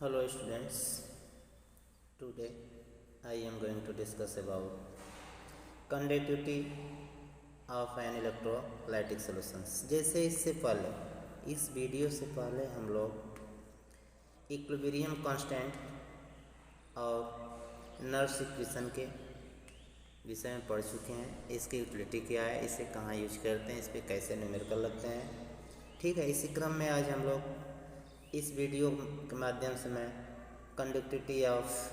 Hello students, today I am going to discuss about conductivity of an electrolytic solutions। जैसे इससे पहले इस video से पहले हम लोग इक्विलिब्रियम कांस्टेंट और नर्स इक्वेशन के विषय में पढ़ चुके हैं। इसकी यूटिलिटी क्या है, इसे कहाँ यूज करते हैं, इस पर कैसे न्यूमेरिकल लगते हैं। ठीक है, इसी क्रम में आज हम लोग इस वीडियो के माध्यम से मैं कंडक्टिविटी ऑफ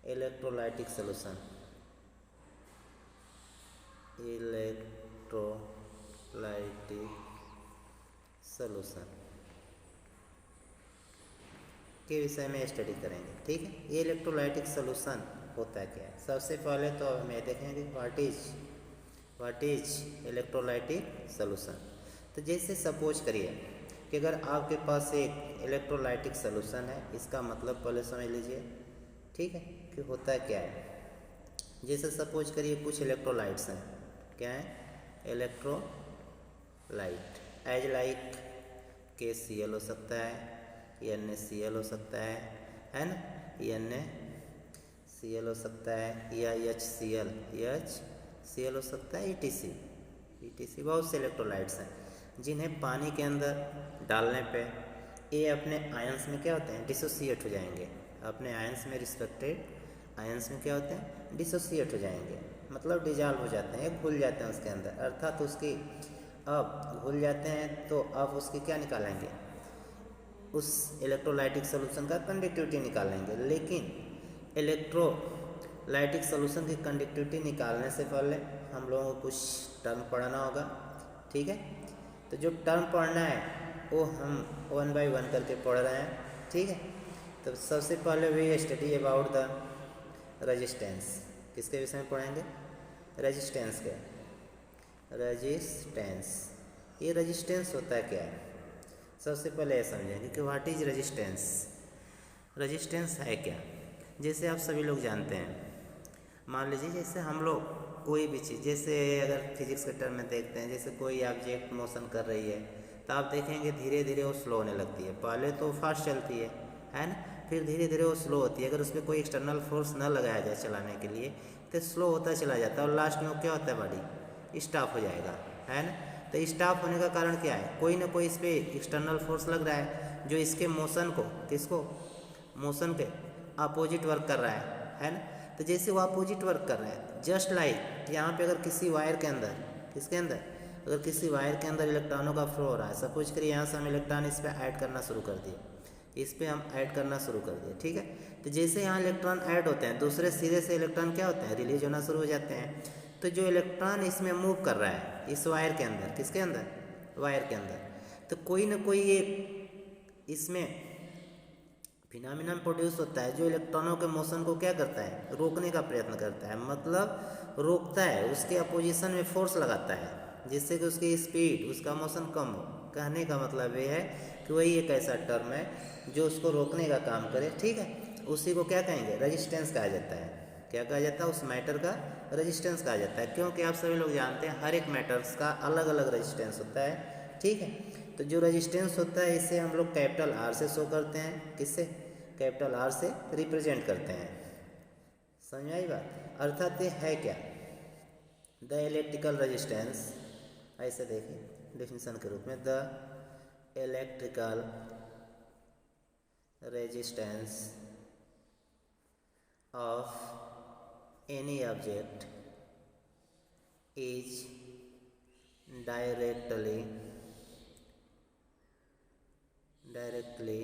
इलेक्ट्रोलाइटिक सॉल्यूशन के विषय में स्टडी करेंगे। ठीक है, ये इलेक्ट्रोलाइटिक सॉल्यूशन होता है क्या है। सबसे पहले तो हमें देखेंगे व्हाट इज इलेक्ट्रोलाइटिक सॉल्यूशन। तो जैसे सपोज करिए कि अगर आपके पास एक इलेक्ट्रोलाइटिक सॉल्यूशन है, इसका मतलब पहले समझ लीजिए। ठीक है, कि होता है क्या है। जैसे सपोज करिए कुछ इलेक्ट्रोलाइट्स हैं। क्या है? इलेक्ट्रोलाइट एज लाइक KCl हो सकता है, NaCl हो सकता है ना, NaCl हो सकता है, या HCl हो सकता है, ETC बहुत से इलेक्ट्रोलाइट्स हैं जिन्हें पानी के अंदर डालने पे ये अपने आयंस में क्या होते हैं, डिसोसिएट हो जाएंगे। अपने आयंस में रिस्पेक्टेड आयंस में क्या होते हैं, डिसोसिएट हो जाएंगे, मतलब डिजॉल्व हो जाते हैं, घुल जाते हैं उसके अंदर। अर्थात उसकी अब घुल जाते हैं तो अब उसकी क्या निकालेंगे, उस इलेक्ट्रोलाइटिक सॉल्यूशन का कंडक्टिविटी निकालेंगे। लेकिन इलेक्ट्रोलाइटिक सॉल्यूशन की कंडक्टिविटी निकालने से पहले हम लोगों को कुछ टर्म पढ़ना होगा। ठीक है, तो जो टर्म पढ़ना है वो हम 1 by 1 करके पढ़ रहे हैं। ठीक है, तो सबसे पहले we study about the resistance. किसके विषय में पढ़ेंगे? रेजिस्टेंस के। ये रेजिस्टेंस होता है क्या है, सबसे पहले ये समझेंगे कि व्हाट इज रेजिस्टेंस है क्या। जैसे आप सभी लोग जानते हैं, मान लीजिए जैसे हम लोग कोई भी चीज़, जैसे अगर फिजिक्स के टर्म में देखते हैं, जैसे कोई ऑब्जेक्ट मोशन कर रही है तो आप देखेंगे धीरे धीरे वो स्लो होने लगती है। पहले तो फास्ट चलती है ना, फिर धीरे धीरे वो स्लो होती है। अगर उस पर कोई एक्सटर्नल फोर्स न लगाया जाए चलाने के लिए तो स्लो होता चला जाता है और लास्ट में वो क्या होता है, बॉडी स्टॉप हो जाएगा, है ना। तो स्टॉप होने का कारण क्या है, कोई ना कोई इस पर एक्सटर्नल फोर्स लग रहा है जो इसके मोशन को, किसको, मोशन के अपोजिट वर्क कर रहा है ना। तो जैसे वो अपोजिट वर्क कर रहा है, जस्ट लाइक यहाँ पे अगर किसी वायर के अंदर, किसके अंदर, अगर किसी वायर के अंदर इलेक्ट्रॉनों का फ्लो हो रहा है, सपोज करिए यहाँ से हम इलेक्ट्रॉन इस पर ऐड करना शुरू कर दिए, इस पर हम ऐड करना शुरू कर दिए। ठीक है, तो जैसे यहाँ इलेक्ट्रॉन ऐड होते हैं, दूसरे सिरे से इलेक्ट्रॉन क्या होते हैं, रिलीज होना शुरू हो जाते हैं। तो जो इलेक्ट्रॉन इसमें मूव कर रहा है इस वायर के अंदर, किसके अंदर, वायर के अंदर, तो कोई ना कोई एक इसमें फिनोमेनन प्रोड्यूस होता है जो इलेक्ट्रॉनों के मोशन को क्या करता है, रोकने का प्रयत्न करता है, मतलब रोकता है, उसके अपोजिशन में फोर्स लगाता है जिससे कि उसकी स्पीड, उसका मोशन कम हो। कहने का मतलब ये है कि वही एक ऐसा टर्म है जो उसको रोकने का काम करे। ठीक है, उसी को क्या कहेंगे, रेजिस्टेंस कहा जाता है। क्या कहा जाता है, उस मैटर का रेजिस्टेंस कहा जाता है, क्योंकि आप सभी लोग जानते हैं हर एक मैटर्स का अलग अलग रेजिस्टेंस होता है। ठीक है, तो जो रेजिस्टेंस होता है इसे हम लोग कैपिटल R से शो करते हैं, किससे, कैपिटल R से रिप्रेजेंट करते हैं। समझ आई बात। अर्थात ये है क्या, द इलेक्ट्रिकल रेजिस्टेंस, ऐसे देखिए डेफिनेशन के रूप में, the electrical resistance of any object is directly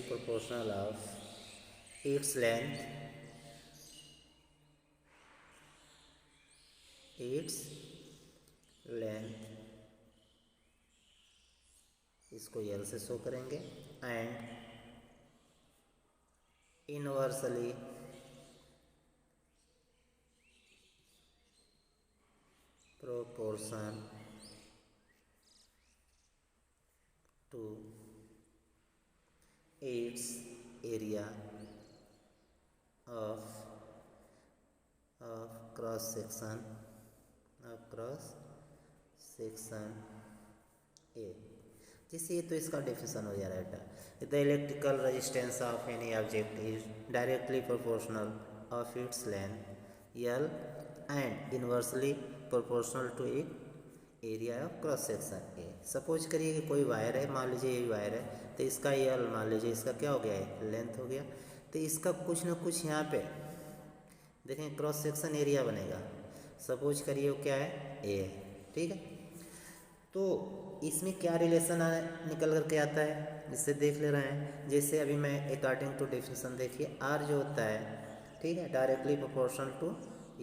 proportional of its length, इसको L से शो करेंगे, and inversely proportion to its area of cross section A. जैसे ये तो इसका डेफिनेशन हो जा रहा है। The electrical resistance of any object is directly proportional of its length L and inversely proportional to it area of cross section A. Suppose करिए कि कोई वायर है, मान लीजिए ये वायर है, तो इसका एल मान लीजिए इसका क्या हो गया है, लेंथ हो गया। तो इसका कुछ ना कुछ यहाँ पे देखें क्रॉस सेक्शन एरिया बनेगा। सपोज करिए वो क्या है, ए है, ठीक है। तो इसमें क्या रिलेशन निकल करके आता है, इससे देख ले रहे हैं। जैसे अभी मैं अकॉर्डिंग टू डेफिनेशन देखिए, आर जो होता है, ठीक है, डायरेक्टली प्रोपोर्शनल टू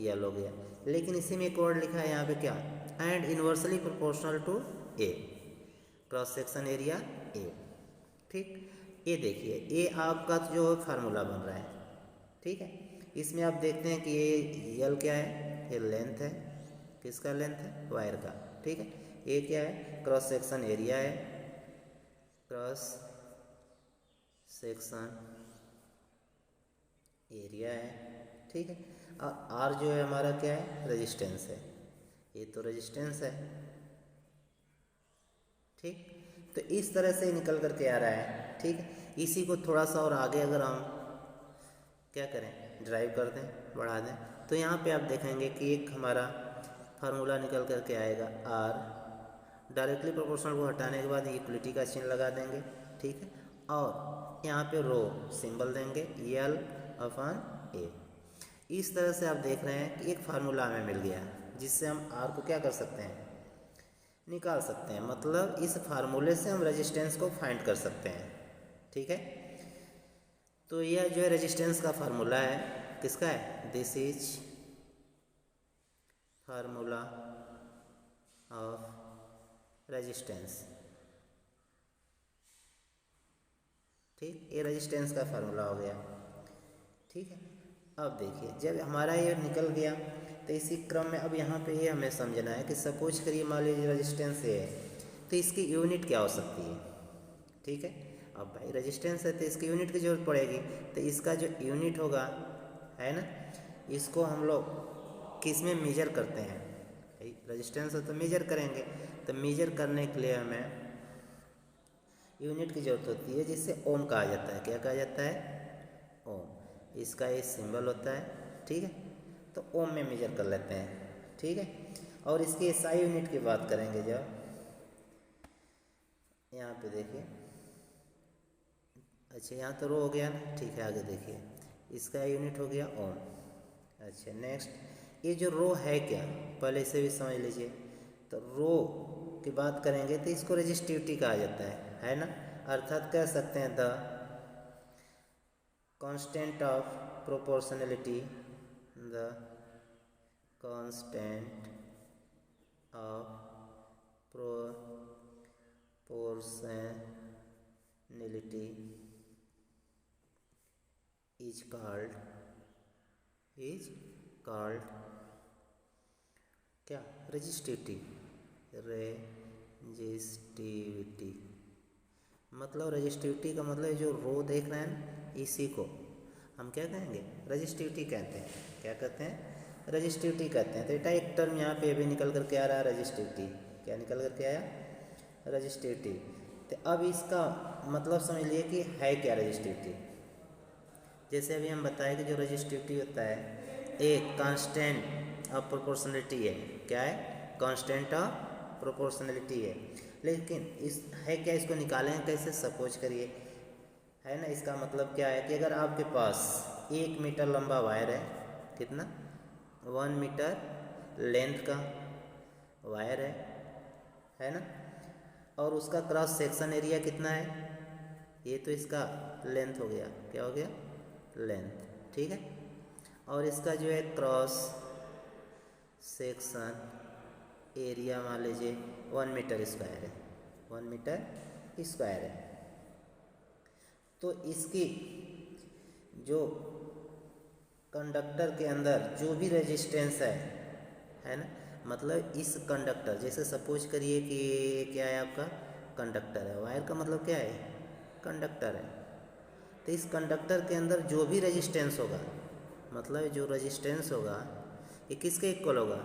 यल हो गया। लेकिन इसी में एक वर्ड लिखा है यहाँ पे क्या, and inversely proportional to A, cross section area A, ठीक। ये देखिए ये आपका जो फार्मूला बन रहा है, ठीक है। इसमें आप देखते हैं कि ये यल क्या है, ये लेंथ है, किसका लेंथ है, वायर का, ठीक है। ये क्या है, क्रॉस सेक्शन एरिया है, क्रॉस सेक्शन एरिया है, ठीक है। और आर जो है हमारा क्या है, रेजिस्टेंस है, ये तो रेजिस्टेंस है, ठीक। तो इस तरह से निकल करके आ रहा है, ठीक है। इसी को थोड़ा सा और आगे अगर हम क्या करें, ड्राइव कर दें, बढ़ा दें, तो यहाँ पे आप देखेंगे कि एक हमारा फार्मूला निकल करके आएगा, आर डायरेक्टली प्रोपोर्शनल को हटाने के बाद इक्वलिटी का चिन्ह लगा देंगे, ठीक है। और यहाँ पे रो सिंबल देंगे, यल अपॉन ए। इस तरह से आप देख रहे हैं कि एक फार्मूला हमें मिल गया, जिससे हम आर को क्या कर सकते हैं, निकाल सकते हैं। मतलब इस फार्मूले से हम रेजिस्टेंस को फाइंड कर सकते हैं, ठीक है। तो यह जो है रेजिस्टेंस का फार्मूला है, किसका है, this is formula of resistance, ठीक। ये रेजिस्टेंस का फार्मूला हो गया, ठीक है। अब देखिए जब हमारा ये निकल गया, तो इसी क्रम में अब यहाँ पे ये हमें समझना है कि सपोज करिए मान लीजिए रेजिस्टेंस ये है, तो इसकी यूनिट क्या हो सकती है, ठीक है। अब भाई रेजिस्टेंस है तो इसकी यूनिट की जरूरत पड़ेगी, तो इसका जो यूनिट होगा, है ना, इसको हम लोग किस में मेजर करते हैं, रेजिस्टेंस है तो मेजर करेंगे। तो मेजर करने के लिए हमें यूनिट की जरूरत होती है, जिससे ओम कहा जाता है। क्या कहा जाता है, ओम। इसका ये सिंबल होता है, ठीक है। तो ओम में मेजर कर लेते हैं, ठीक है। और इसकी एसआई यूनिट की बात करेंगे जब, यहाँ पे देखिए, अच्छा यहाँ तो रो हो गया ना, ठीक है। आगे देखिए इसका यूनिट हो गया ओम। अच्छा नेक्स्ट, ये जो रो है क्या, पहले इसे भी समझ लीजिए। तो रो की बात करेंगे तो इसको रेजिस्टिविटी कहा जाता है ना। अर्थात कह सकते हैं the constant of proportionality, the constant of proportionality is called क्या, रेजिस्टिविटी। मतलब रेजिस्टिविटी का मतलब जो रो देख रहे हैं ना, इसी को हम क्या कहेंगे, रेजिस्टिविटी कहते हैं। क्या कहते हैं, रेजिस्टिविटी कहते हैं। तो बेटा एक टर्म यहाँ पे भी निकल करके आ रहा है, रेजिस्टिविटी। क्या निकल करके आया, रेजिस्टिविटी। तो अब इसका मतलब समझ लिए कि है क्या रेजिस्टिविटी। जैसे अभी हम बताए कि जो रेजिस्टिविटी होता है एक कांस्टेंट ऑफ प्रोपोर्शनलिटी है। क्या है, कांस्टेंट ऑफ प्रोपोर्शनलिटी है। लेकिन इस है क्या, इसको निकालें कैसे, सपोज करिए, है ना। इसका मतलब क्या है कि अगर आपके पास 1 मीटर लंबा वायर है, कितना, 1 मीटर लेंथ का वायर है ना। और उसका क्रॉस सेक्शन एरिया कितना है, ये तो इसका लेंथ हो गया, क्या हो गया, लेंथ, ठीक है। और इसका जो है क्रॉस सेक्शन एरिया मान लीजिए 1 मीटर स्क्वायर है, 1 मीटर स्क्वायर है। तो इसकी जो कंडक्टर के अंदर जो भी रेजिस्टेंस है ना, मतलब इस कंडक्टर, जैसे सपोज करिए कि क्या है आपका कंडक्टर है, वायर का मतलब क्या है, कंडक्टर है, तो इस कंडक्टर के अंदर जो भी रेजिस्टेंस होगा, मतलब जो रेजिस्टेंस होगा ये किसके इक्वल होगा,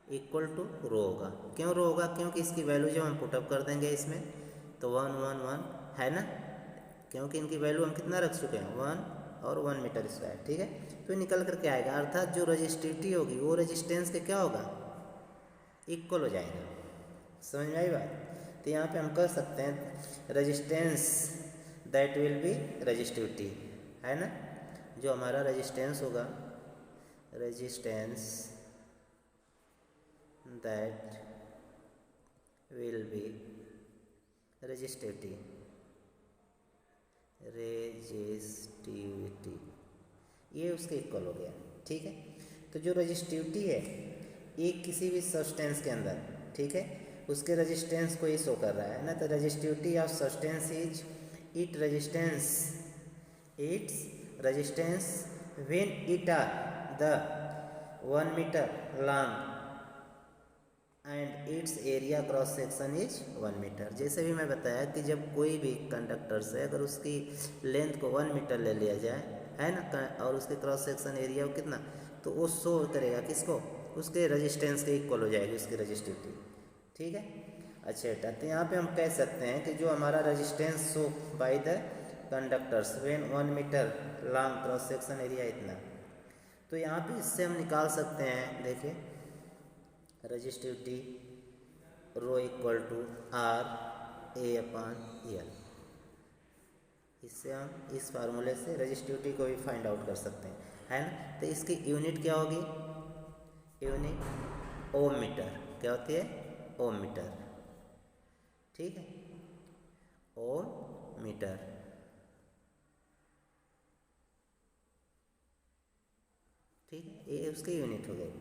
इक्वल टू रो होगा। क्यों रो होगा, क्योंकि इसकी वैल्यू जब हम पुटअप कर देंगे इसमें तो 1 1 1 है ना, क्योंकि इनकी वैल्यू हम कितना रख चुके हैं 1 और 1 मीटर स्क्वायर, ठीक है। तो निकल करके आएगा, अर्थात जो रजिस्टिविटी होगी वो रेजिस्टेंस के क्या होगा, इक्वल हो जाएगा। समझ में आई बात। तो यहाँ पे हम कह सकते हैं resistance that will be resistivity, है ना, जो हमारा रेजिस्टेंस होगा, resistance that will be resistivity, ये उसके इक्वल हो गया, ठीक है। तो जो रजिस्टिविटी है एक किसी भी सब्सटेंस के अंदर, ठीक है, उसके रेजिस्टेंस को ही शो कर रहा है ना। तो resistivity of substance is its resistance when it are the 1 meter long and its area cross section is 1 meter. जैसे भी मैं बताया कि जब कोई भी कंडक्टर से अगर उसकी लेंथ को 1 मीटर ले लिया जाए, है ना, और उसके क्रॉस सेक्शन एरिया को कितना, तो वो शो करेगा किसको, उसके रेजिस्टेंस के इक्वल हो जाएगी उसकी रजिस्टिविटी, ठीक है। अच्छा बेटा, तो यहाँ पे हम कह सकते हैं कि जो हमारा resistance show by the conductors when 1 meter long cross section area इतना, तो यहाँ पे इससे हम निकाल सकते हैं, देखिए resistivity rho equal to R A upon L. इससे हम इस फार्मूले से रजिस्टिविटी को भी फाइंड आउट कर सकते हैं, है ना। तो इसकी यूनिट क्या होगी, यूनिट ओम मीटर, क्या होती है, ओम मीटर, ठीक है, ओम मीटर, ठीक है, ये उसकी यूनिट हो गई।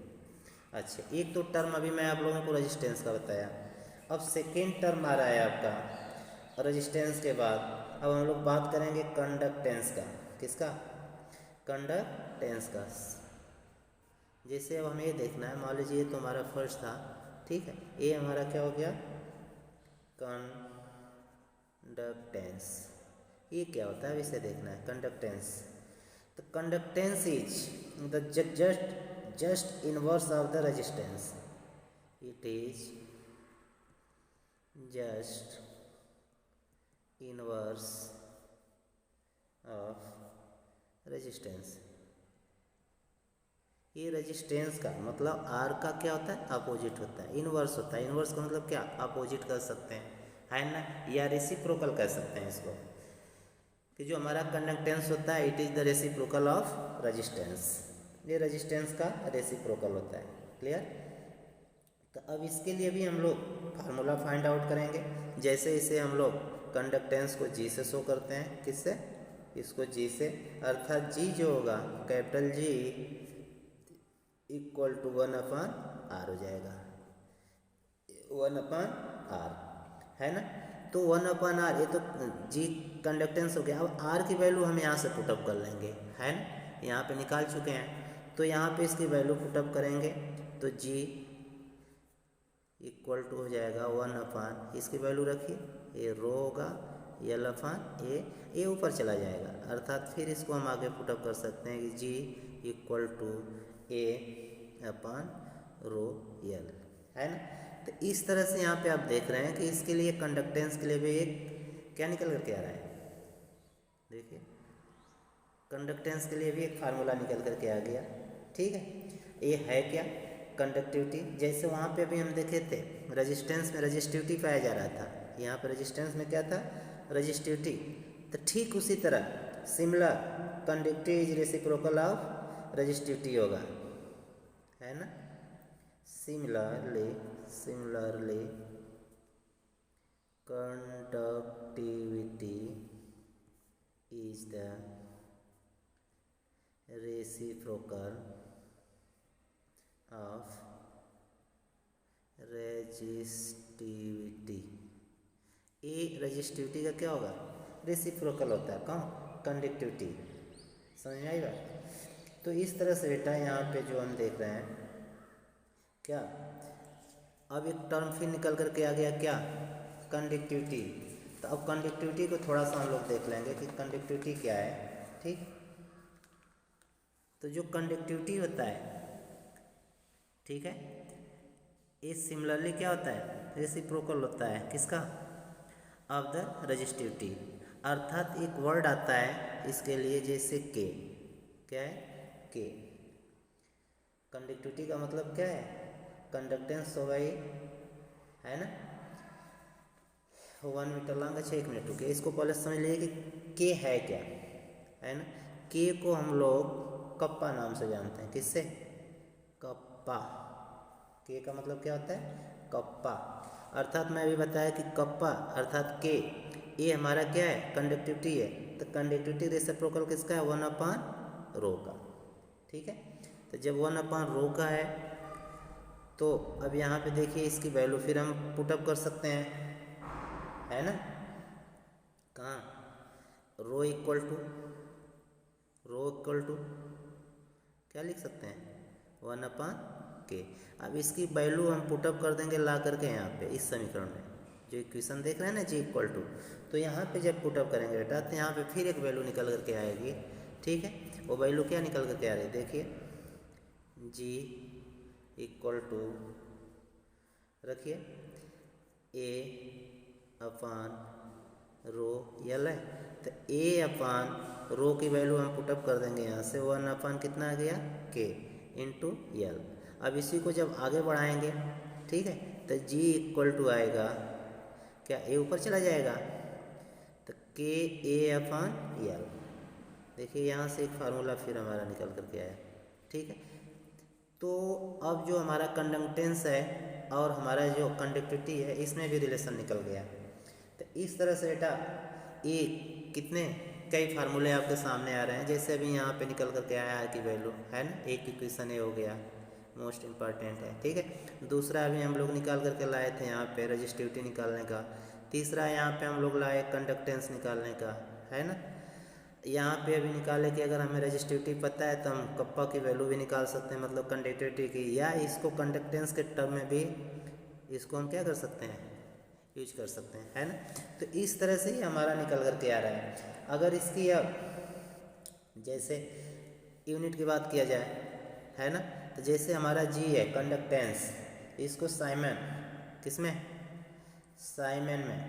अच्छा, एक तो टर्म अभी मैं आप लोगों को रेजिस्टेंस का बताया, अब सेकेंड टर्म आ रहा है आपका रेजिस्टेंस के बाद। अब हम लोग बात करेंगे कंडक्टेंस का, किसका, कंडक्टेंस का। जैसे अब हमें ये देखना है, मान लीजिए ये तो हमारा फर्स्ट था, ठीक है, ये हमारा क्या हो गया, कंडक्टेंस। ये क्या होता है, इसे देखना है, कंडक्टेंस। तो conductance is the just inverse of the resistance, it is just inverse of resistance। ये रेजिस्टेंस का मतलब आर का क्या होता है, अपोजिट होता है, इनवर्स होता है। इनवर्स का मतलब क्या, अपोजिट कर सकते हैं, है ना, या रेसिप्रोकल कह सकते हैं इसको, कि जो हमारा कंडक्टेंस होता है it is the reciprocal of resistance. ये रेजिस्टेंस का रेसिप्रोकल होता है, क्लियर। तो अब इसके लिए भी हम लोग फार्मूला फाइंड आउट करेंगे। जैसे इसे हम लोग कंडक्टेंस को जी से शो करते हैं, किससे, इसको जी से, अर्थात जी जो होगा capital G equal to 1/r हो जाएगा, 1/r, है ना। तो 1/r, ये तो जी कंडक्टेंस हो गया। अब आर की वैल्यू हम यहाँ से पुटअप कर लेंगे, है ना, यहाँ पे निकाल चुके हैं। तो यहाँ पे इसकी वैल्यू पुटअप करेंगे तो जी इक्वल टू हो जाएगा 1/, इसकी वैल्यू रखिए, ये रो होगा, L/A, ये ऊपर चला जाएगा, अर्थात फिर इसको हम आगे पुटअप कर सकते हैं कि जी इक्वल टू A/ρL, है ना। तो इस तरह से यहाँ पे आप देख रहे हैं कि इसके लिए कंडक्टेंस के लिए भी एक क्या निकल करके आ रहा है, देखिए कंडक्टेंस के लिए भी एक फार्मूला निकल करके आ गया, ठीक है। ये है क्या, कंडक्टिविटी। जैसे वहाँ पे भी हम देखे थे रेजिस्टेंस में रेजिस्टिविटी पाया जा रहा था, यहाँ पे रेजिस्टेंस में क्या था, रेजिस्टिविटी। तो ठीक उसी तरह similar conductivity is reciprocal of resistivity होगा, है ना। Similarly conductivity is the reciprocal of resistivity. ये रेजिस्टिविटी का क्या होगा, रेसिप्रोकल होता है, कौन, कंडक्टिविटी। समझ में आई बात। तो इस तरह से बेटा यहाँ पे जो हम देख रहे हैं क्या, अब एक टर्म फिर निकल करके आ गया क्या, कंडक्टिविटी। तो अब कंडक्टिविटी को थोड़ा सा हम लोग देख लेंगे कि कंडक्टिविटी क्या है। ठीक, तो जो कंडक्टिविटी होता है, ठीक है, ये सिमिलरली क्या होता है, रेसिप्रोकल होता है किसका, ऑफ द रेजिस्टिविटी। अर्थात एक वर्ड आता है इसके लिए जैसे के, क्या है, के। कंडक्टिविटी का मतलब क्या है, कंडक्टेंस हो गई, है ना, 1 मीटर लॉन्ग, अच्छा 1 मिनट रुके, इसको पहले समझ लीजिए कि के है क्या, है ना। के को हम लोग कप्पा नाम से जानते हैं, किससे, कप्पा। के का मतलब क्या होता है, कप्पा। अर्थात मैं अभी बताया कि कप्पा अर्थात के, ये हमारा क्या है, कंडक्टिविटी है। तो कंडक्टिविटी रेसिप्रोकल किसका है, 1/ρ का। ठीक है, तो जब 1/ρ का है तो अब यहाँ पे देखिए इसकी वैल्यू फिर हम पुटअप कर सकते हैं, है ना। कहाँ, रो इक्वल टू क्या लिख सकते हैं, 1/k। अब इसकी वैल्यू हम पुटअप कर देंगे ला करके यहाँ पे इस समीकरण में, जो इक्वेशन देख रहे हैं ना, जी इक्वल टू। तो यहाँ पे जब पुटअप करेंगे बेटा तो यहाँ पे फिर एक वैल्यू निकल करके आएगी। ठीक है, वो वैल्यू क्या निकल करके आ रही है, देखिए, जी इक्वल टू, रखिए, A/ρ यल है। तो A/ρ की वैल्यू हम पुटअप कर देंगे यहाँ से, 1 कितना आ गया, K इंटू यल। अब इसी को जब आगे बढ़ाएंगे, ठीक है, तो G इक्वल टू आएगा क्या, A ऊपर चला जाएगा तो KA/यल। देखिए यहाँ से एक फार्मूला फिर हमारा निकल करके आया। ठीक है, तो अब जो हमारा कंडक्टेंस है और हमारा जो कंडक्टिविटी है इसमें भी रिलेशन निकल गया। तो इस तरह से बेटा ये कितने कई फार्मूले आपके सामने आ रहे हैं, जैसे अभी यहाँ पे निकल करके आया है की वैल्यू, है ना, एक इक्वेशन ये हो गया, मोस्ट इम्पॉर्टेंट है। ठीक है, दूसरा अभी हम लोग निकाल करके लाए थे यहाँ पे रेजिस्टिविटी निकालने का। तीसरा यहाँ पे हम लोग लाए कंडक्टेंस निकालने का, है ना। यहाँ पे अभी निकाले कि अगर हमें रेजिस्टिविटी पता है तो हम कप्पा की वैल्यू भी निकाल सकते हैं, मतलब कंडक्टिविटी की, या इसको कंडक्टेंस के टर्म में भी इसको हम क्या कर सकते हैं, यूज कर सकते हैं, है ना। तो इस तरह से ही हमारा निकल करके आ रहा है। अगर इसकी अब जैसे यूनिट की बात किया जाए, है ना, तो जैसे हमारा जी है कंडक्टेंस, इसको साइमन किसमें, साइमन में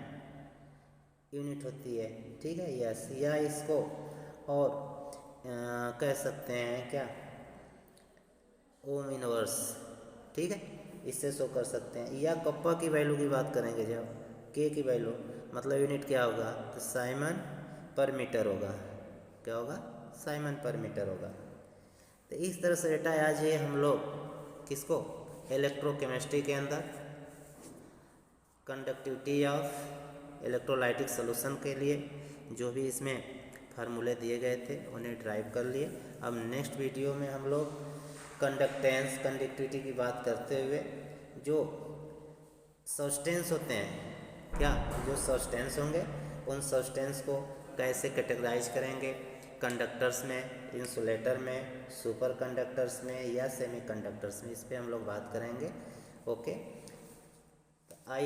यूनिट होती है। ठीक है, यस, या इसको और कह सकते हैं क्या, ओम इनवर्स। ठीक है, इससे शो कर सकते हैं। या कप्पा की वैल्यू की बात करेंगे जब, के की वैल्यू मतलब यूनिट क्या होगा, तो साइमन पर मीटर होगा। क्या होगा, साइमन पर मीटर होगा। तो इस तरह से बेटा आज ये हम लोग किसको, इलेक्ट्रोकेमिस्ट्री के अंदर कंडक्टिविटी ऑफ इलेक्ट्रोलाइटिक सोल्यूशन के लिए जो भी इसमें फार्मूले दिए गए थे उन्हें ड्राइव कर लिए। अब नेक्स्ट वीडियो में हम लोग कंडक्टेंस कंडक्टिविटी की बात करते हुए जो सब्सटेंस होते हैं, क्या जो सब्सटेंस होंगे उन सब्सटेंस को कैसे कैटेगराइज करेंगे, कंडक्टर्स में, इंसुलेटर में, सुपर कंडक्टर्स में या सेमी कंडक्टर्स में, इस पे हम लोग बात करेंगे। Okay, I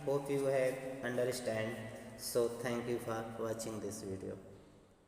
hope you have understand. So thank you for watching this video.